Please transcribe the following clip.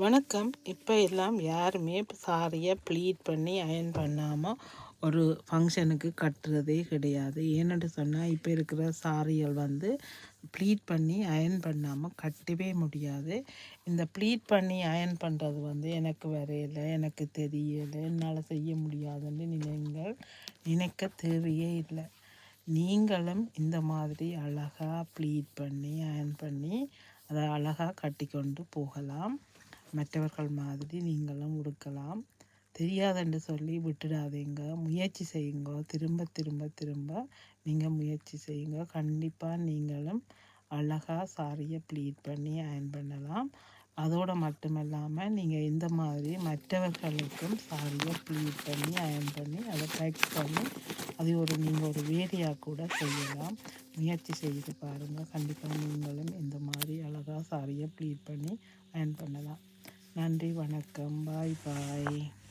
வணக்கம். இப்போ எல்லாம் யாருமே சாரியை ப்ளீட் பண்ணி அயர்ன் பண்ணாமல் ஒரு ஃபங்க்ஷனுக்கு கட்டுறதே கிடையாது. ஏன்னு சொன்னால் இப்போ இருக்கிற சாரிகள் ப்ளீட் பண்ணி அயர்ன் பண்ணாமல் கட்டவே முடியாது. இந்த ப்ளீட் பண்ணி அயர்ன் பண்ணுறது எனக்கு வரையில, எனக்கு தெரியலை, என்னால் செய்ய முடியாதுன்னு நீங்கள் நினைக்க தேவையே இல்லை. நீங்களும் இந்த மாதிரி அழகாக ப்ளீட் பண்ணி அயர்ன் பண்ணி அதை அழகாக கட்டி கொண்டு போகலாம். மற்றவர்கள் மாதிரி நீங்களும் உடுக்கலாம். தெரியாதுன்னு சொல்லி விட்டுடாதீங்க. முயற்சி செய்யுங்க. திரும்ப திரும்ப திரும்ப நீங்கள் முயற்சி செய்யுங்க. கண்டிப்பாக நீங்களும் அழகாக சாரியை ப்ளீட் பண்ணி அயர்ன் பண்ணலாம். அதோடு மட்டுமில்லாமல் நீங்கள் இந்த மாதிரி மற்றவர்களுக்கும் சாரியை ப்ளீட் பண்ணி அயர்ன் பண்ணி அதை பேக் பண்ணி அது நீங்கள் ஒரு வேலையாக கூட செய்யலாம். முயற்சி செய்து பாருங்கள். கண்டிப்பாக நீங்களும் இந்த மாதிரி அழகாக சாரியை ப்ளீட் பண்ணி அயர்ன் பண்ணலாம். நன்றி, வணக்கம், பாய் பாய்.